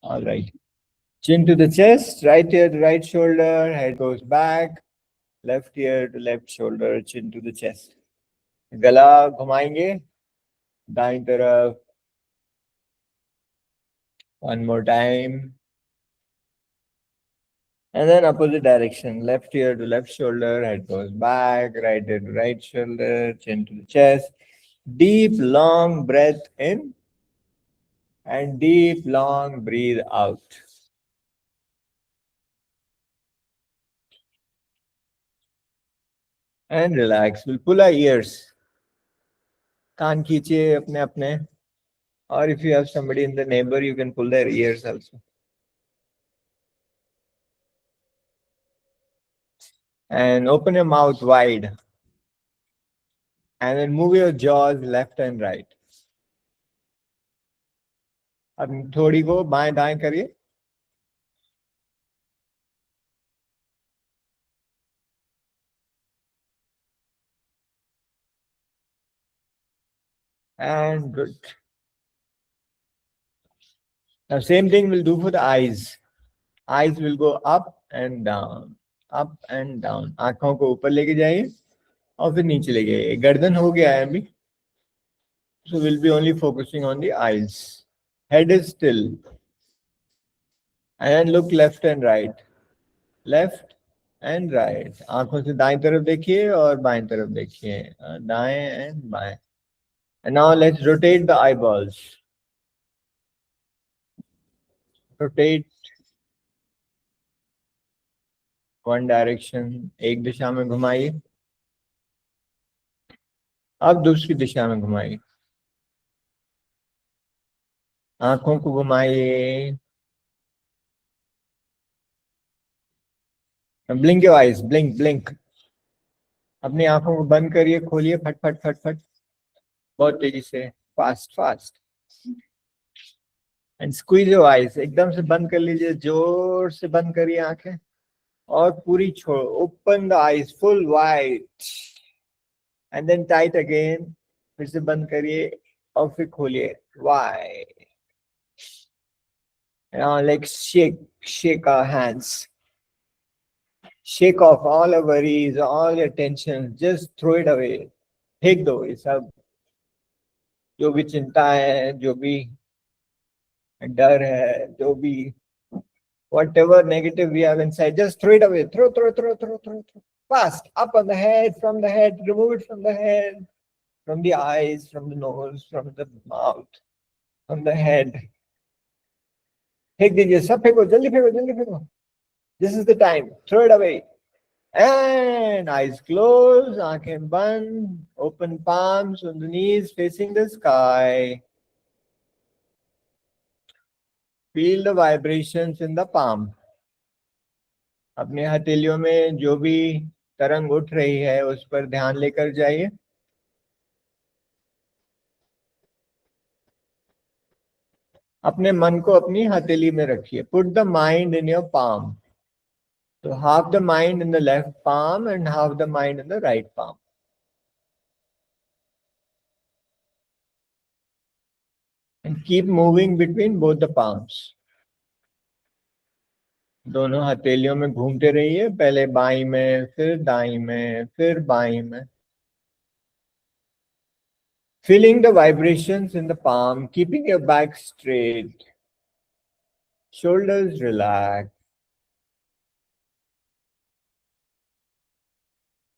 All right. Chin to the chest, right ear to right shoulder, head goes back, left ear to left shoulder, chin to the chest. गला घुमाएंगे दाईं तरफ. One more time. And then opposite direction, left ear to left shoulder, head goes back, right ear to right shoulder, chin to the chest. Deep, long breath in and deep, long breathe out. And relax. We'll pull our ears. कान खींचिए अपने अपने. Or if you have somebody in the neighbor, you can pull their ears also. And open your mouth wide. And then move your jaws left and right. अब थोड़ी को बाएं दाएं करिए. And good. Now same thing we'll do for the eyes. Eyes will go up and down, up and down. आंखों को ऊपर लेके जाइए और फिर नीचे लेके आइए. गर्दन हो गया है अभी. So we'll be only focusing on the eyes. Head is still. And then look left and right. Left and right. आंखों से दाएं तरफ देखिए और बाएं तरफ देखिए. दाएं and बाएं. And now let's rotate the eyeballs. Rotate one direction. एक दिशा में घुमाइए. अब दूसरी दिशा में घुमाइए. आंखों को घुमाइए. Blink your eyes. Blink blink. अपनी आंखों को बंद करिए, खोलिए फट फट फट फट. बहुत तेजी से. Fast fast. And squeeze your eyes. एकदम से बंद कर लीजिए. जोर से बंद करिए आंखें और पूरी छोड़ो. Open the eyes full wide and then tight again. फिर से बंद करिए और फिर खोलिए wide. Now let's shake our hands. Shake off all your worries, all your tensions. Just throw it away. फेंक दो ये सब. जो भी चिंता है, जो भी डर है, जो भी whatever negative we have inside, just throw it away. Throw. Fast. Up on the head, from the head. Remove it from the head, from the eyes, from the nose, from the mouth, from the head. फेंक दीजिए. सब फेंको. जल्दी फेंको. जल्दी फेंको. This is the time. Throw it away. And eyes closed, आंखें बंद. Open palms on the knees facing the sky. Feel the vibrations in the palm. अपने हथेलियों में जो भी तरंग उठ रही है उस पर ध्यान लेकर जाइए. अपने मन को अपनी हथेली में रखिए. Put the mind in your palm. So half the mind in the left palm and half the mind in the right palm. And keep moving between both the palms. दोनों हथेलियों में घूमते रहिए. पहले बाईं में, फिर दाईं में, फिर बाईं में. Feeling the vibrations in the palm, keeping your back straight. Shoulders relaxed.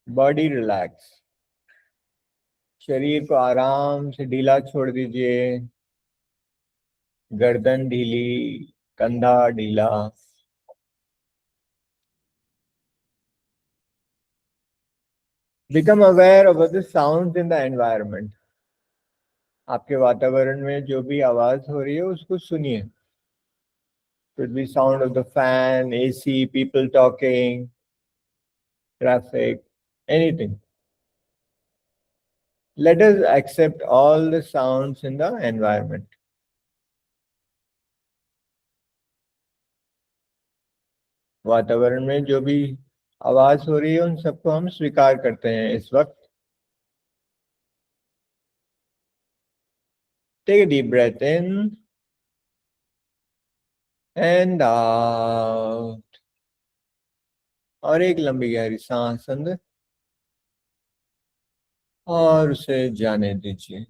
Body relaxed. शरीर को आराम से ढीला छोड़ दीजिए. गर्दन ढीली, कंधा ढीला. Become aware of the sounds in the environment. आपके वातावरण में जो भी आवाज हो रही है उसको सुनिए. Could be sound of the fan, AC, people talking, traffic, anything. Let us accept all the sounds in the environment. वातावरण में जो भी आवाज हो रही है उन सबको हम स्वीकार करते हैं इस वक्त. Take a deep breath in and out. और एक लंबी गहरी सांस अंदर और उसे जाने दीजिए।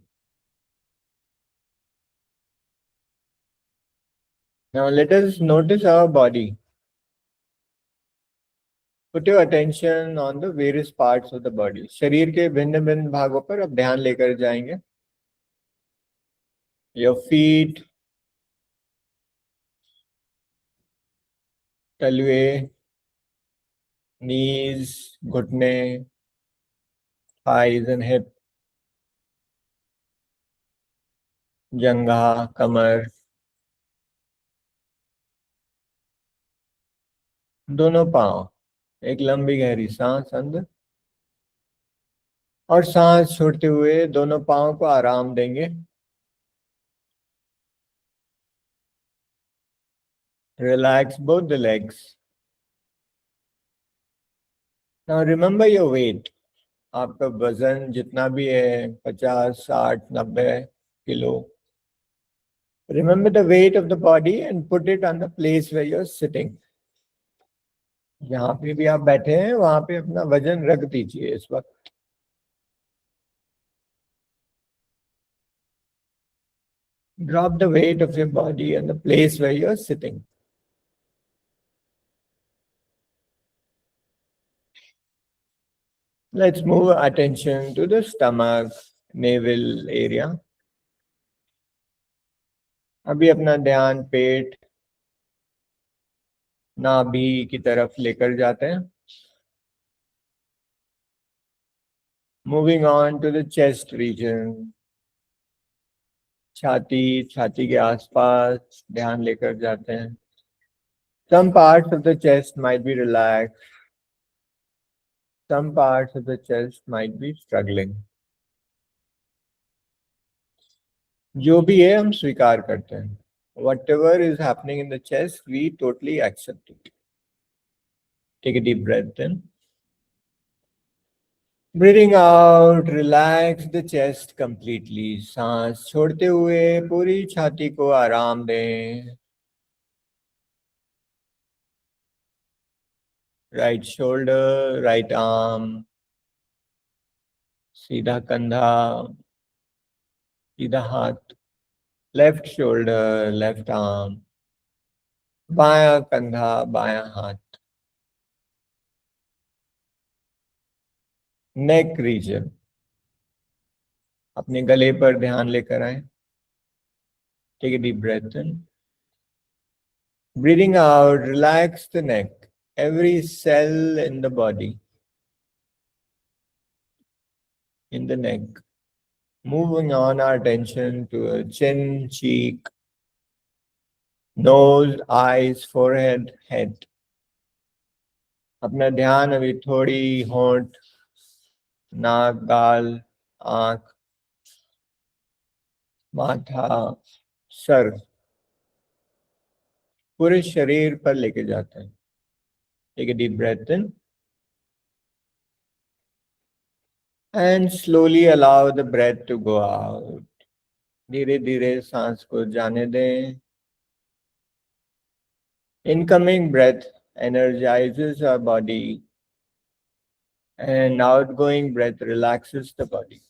Now let us notice our body. Put your attention on the various parts of the body. शरीर के भिन्न भिन्न भागों पर अब ध्यान लेकर जाएंगे। Your feet, तलवे, knees, घुटने, thighs and hip, जंघा, कमर, दोनों पांव। एक लंबी गहरी सांस अंदर और सांस छोड़ते हुए दोनों पांव को आराम देंगे। Relax both the legs. Now remember your weight. आपका वजन जितना भी है, 50, 60, 90 kilo. Remember the weight of the body and put it on the place where you're sitting. जहाँ पे भी आप बैठे हैं वहां पे अपना वजन रख दीजिए इस वक्त। Drop the weight of your body on the place where you're sitting. Let's move our attention to the stomach, navel area. अभी अपना ध्यान पेट, नाभि की तरफ लेकर जाते हैं। Moving on to the chest region. छाती, छाती के आसपास ध्यान लेकर जाते हैं। Some parts of the chest might be relaxed. Some parts of the chest might be struggling. जो भी है हम स्वीकार करते हैं। Whatever is happening in the chest, we totally accept it. Take a deep breath in. Breathing out, relax the chest completely. सांस छोड़ते हुए पूरी छाती को आराम दें। Right shoulder, right arm, सीधा कंधा, सीधा हाथ। Left shoulder, left arm, बायां कंधा, बायां हाथ। Neck region, अपने गले पर ध्यान लेकर आए। Take a deep breath in. Breathing out, relax the neck. Every cell in the body, in the neck. Moving on our attention to chin, cheek, nose, eyes, forehead, head. अपना ध्यान अभी थोड़ी होंठ, नाक, गाल, आंख, माथा, सर, पूरे शरीर पर लेके जाते हैं। Take a deep breath in and slowly allow the breath to go out. धीरे धीरे सांस को जाने दें। Incoming breath energizes our body and outgoing breath relaxes the body.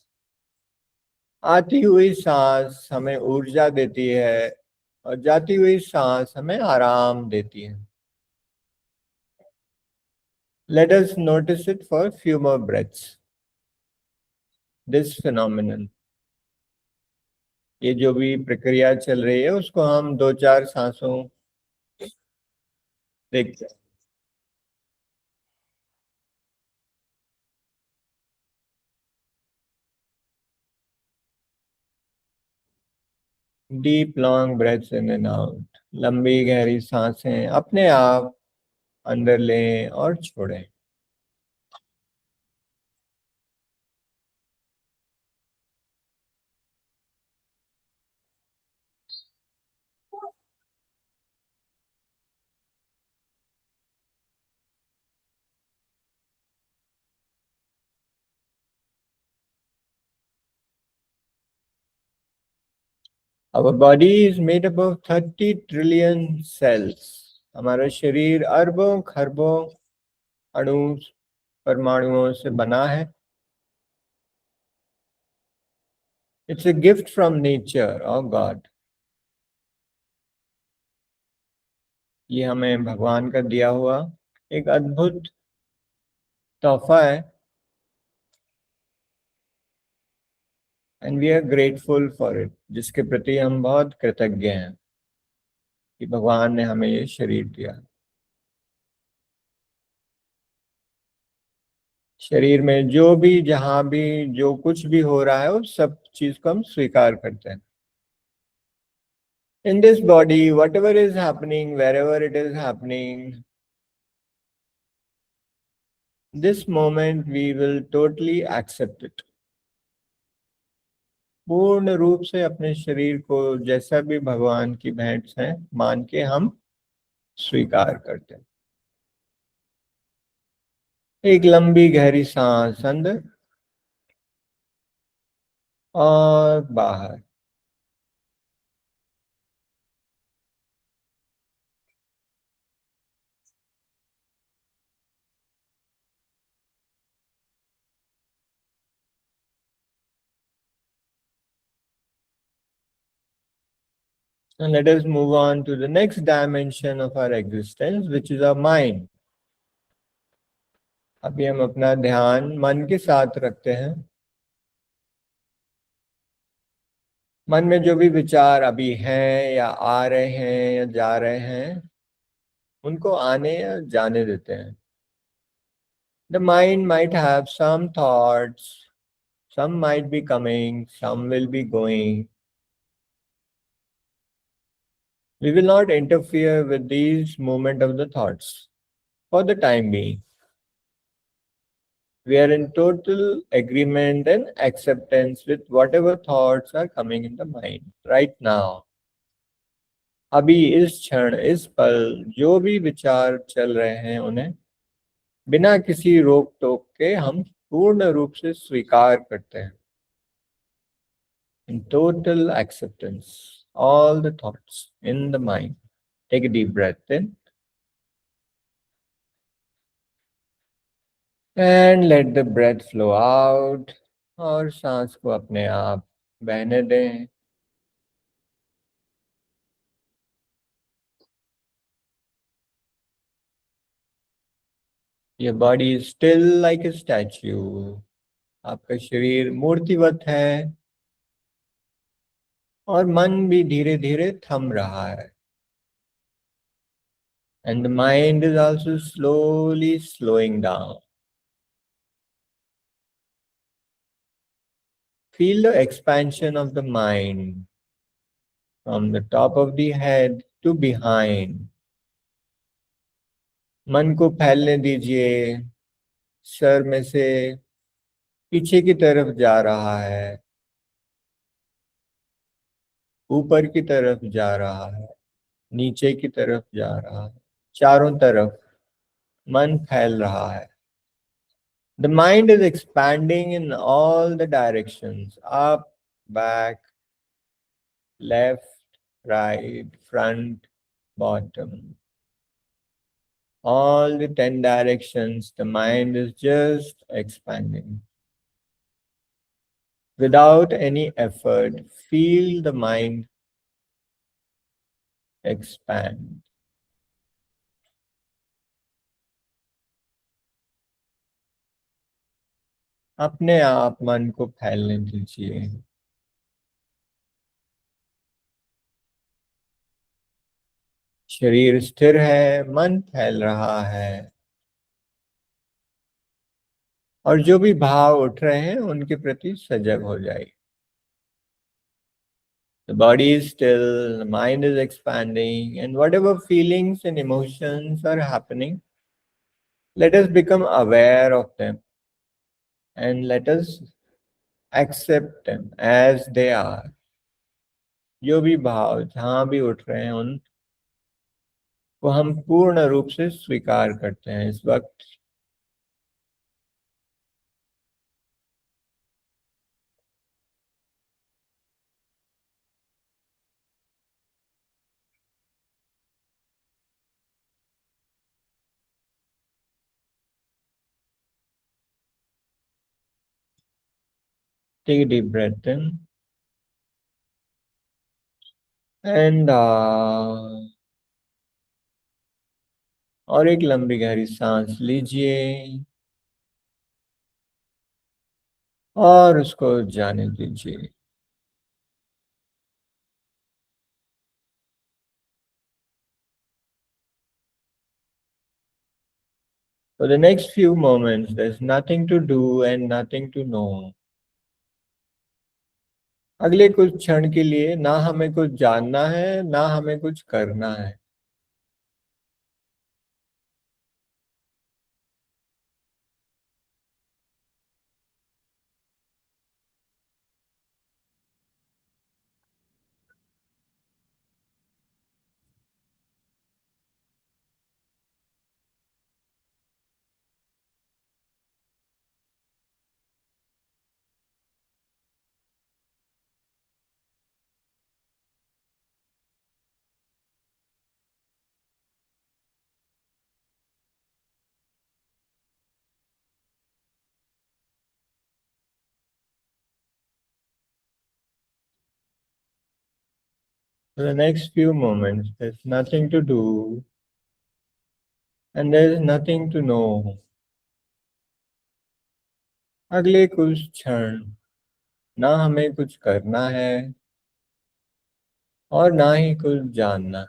आती हुई सांस हमें ऊर्जा देती है और जाती हुई सांस हमें आराम देती है। Let us notice it for a few more breaths. This phenomenon, ये जो भी प्रक्रिया चल रही है उसको हम 2-4 सांसों देखते हैं। Deep long breaths in and out. लंबी गहरी सांसें अपने आप अंदर लें और छोड़ें। Our body is made up of 30 trillion cells. हमारा शरीर अरबों खरबों अणु परमाणुओं से बना है. It's a gift from nature or God. ये हमें भगवान का दिया हुआ एक अद्भुत तोहफा है. And we are grateful for it, जिसके प्रति हम बहुत कृतज्ञ हैं कि भगवान ने हमें ये शरीर दिया. शरीर में जो भी जहां भी जो कुछ भी हो रहा है उस सब चीज को हम स्वीकार करते हैं. In this body, whatever is happening, wherever it is happening, this moment we will totally accept it. पूर्ण रूप से अपने शरीर को जैसा भी भगवान की भेंट है मान के हम स्वीकार करते हैं. एक लंबी गहरी सांस अंदर और बाहर. And let us move on to the next dimension of our existence, which is our mind. अभी हम अपना ध्यान मन के साथ रखते हैं. मन में जो भी विचार अभी हैं या आ रहे हैं या जा रहे हैं उनको आने या जाने देते हैं. The mind might have some thoughts, some might be coming, some will be going. We will not interfere with these movement of the thoughts for the time being. We are in total agreement and acceptance with whatever thoughts are coming in the mind right now. अभी इस क्षण इस पल जो भी विचार चल रहे हैं उन्हें बिना किसी रोक टोक के हम पूर्ण रूप से स्वीकार करते हैं. In total acceptance, all the thoughts in the mind. Take a deep breath in and let the breath flow out. और सांस को अपने आप बहने दें. Your body is still like a statue. आपका शरीर मूर्तिवत है और मन भी धीरे धीरे थम रहा है. And the mind is also slowly slowing down. Feel the expansion of the mind from the top of the head to behind. मन को फैलने दीजिए. सर में से पीछे की तरफ जा रहा है, ऊपर की तरफ जा रहा है, नीचे की तरफ जा रहा है, चारों तरफ मन फैल रहा है. The mind is expanding in all the directions, up, back, left, right, front, bottom. All the 10 directions, the mind is just expanding. Without any effort, feel the mind expand. अपने आप मन को फैलने दीजिए. शरीर स्थिर है, मन फैल रहा है और जो भी भाव उठ रहे हैं उनके प्रति सजग हो जाइए. The body is still, the mind is expanding, and whatever feelings and emotions are happening, let us become aware of them and let us accept them as they are. जो भी भाव जहां भी उठ रहे हैं उन को हम पूर्ण रूप से स्वीकार करते हैं इस वक्त. Take a deep breath in. And और एक लंबी गहरी सांस लीजिए और उसको जाने दीजिए। For the next few moments, there's nothing to do and nothing to know. अगले कुछ क्षण के लिए ना हमें कुछ जानना है ना हमें कुछ करना है। For the next few moments, there's nothing to do and there's nothing to know. अगले कुछ क्षण ना हमें कुछ करना है और ना ही कुछ जानना।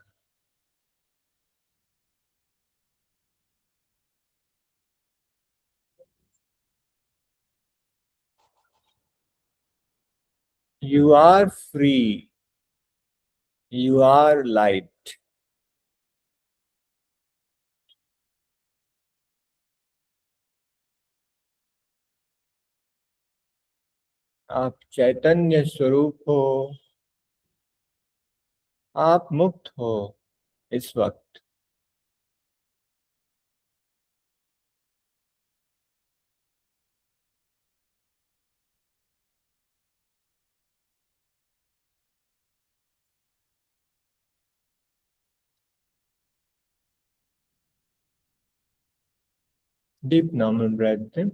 You are free. You are light. आप चैतन्य स्वरूप हो। आप मुक्त हो इस वक्त। Deep normal breath in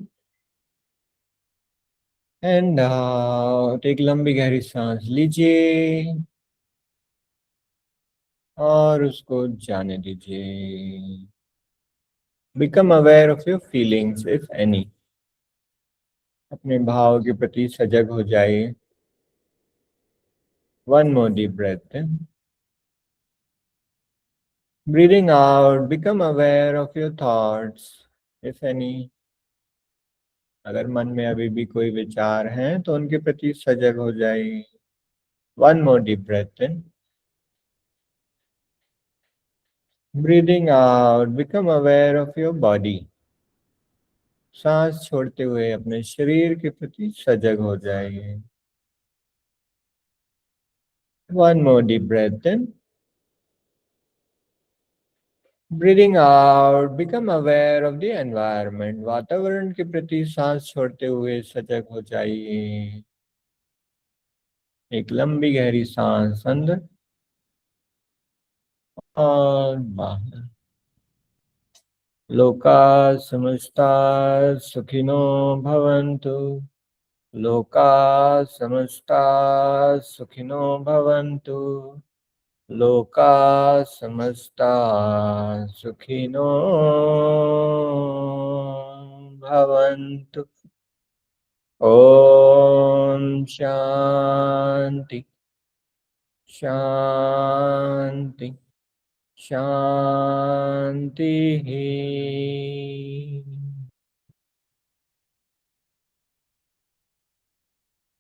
and out। एक लंबी गहरी सांस लीजिए और उसको जाने दीजिए। Become aware of your feelings, if any। अपने भाव के प्रति सजग हो जाइए। One more deep breath in। Breathing out, become aware of your thoughts, if any। अगर मन में अभी भी कोई विचार हैं तो उनके प्रति सजग हो जाइए। One more deep breath in। Breathing out, become aware of your body। सांस छोड़ते हुए अपने शरीर के प्रति सजग हो जाइए। One more deep breath in। Breathing out, become aware of the environment। वातावरण के प्रति सांस छोड़ते हुए सजग हो जाइए। एक लंबी गहरी सांस अंदर और बाहर। लोका समस्ता सुखिनो भवन्तु। लोका समस्ता सुखिनो भवन्तु। लोका समस्ता सुखिनो भवन्तु। ओम शांति शांति शांति।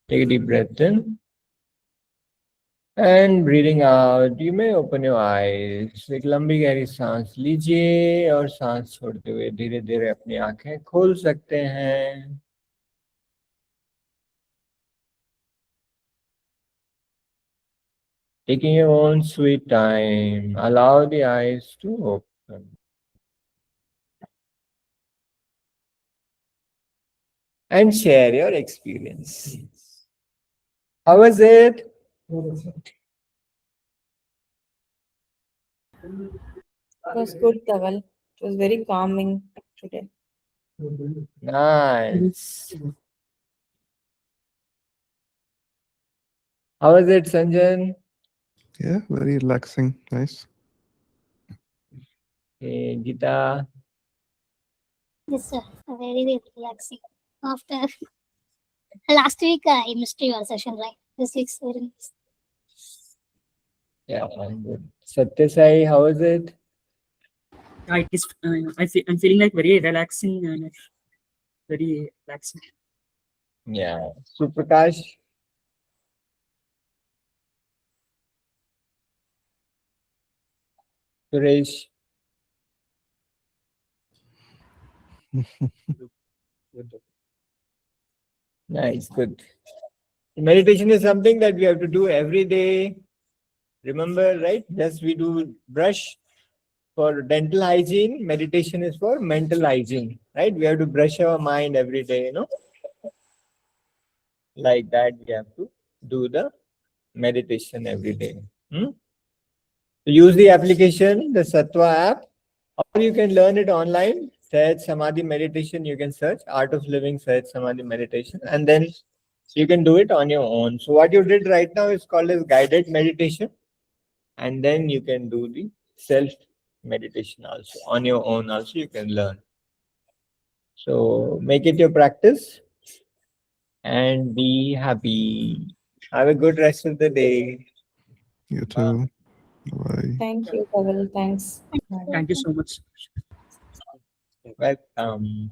Take a deep breath in and breathing out, you may open your eyes। एक लंबी गहरी सांस लीजिए और सांस छोड़ते हुए धीरे धीरे अपनी आंखें खोल सकते हैं। Taking your own sweet time, allow the eyes to open and share your experience. How was it? It was good, Dhaval. It was very calming today. Nice. How is it, Sanjan? Yeah, very relaxing. Nice. Hey, Gita. Yes, sir. Very, very relaxing. After last week, I missed your session, right? This week's very nice. Yeah, I'm good. Satya Sai, how is it? It is. I'm feeling like very relaxing and very relaxing. Yeah. Suprakash. Suresh. Nice, good. Meditation is something that we have to do every day. Remember, right? Just we do brush for dental hygiene. Meditation is for mental hygiene, right? We have to brush our mind every day, you know. Like that, we have to do the meditation every day. Use the application, the Sattva app, or you can learn it online. Sahaj Samadhi meditation, you can search Art of Living Sahaj Samadhi meditation, and then you can do it on your own. So what you did right now is called as guided meditation, and then you can do the self meditation also on your own. Also, you can learn. So make it your practice and be happy. Have a good rest of the day. You too. Bye. Thank you, Pavel. Thanks. Thank you so much. Welcome.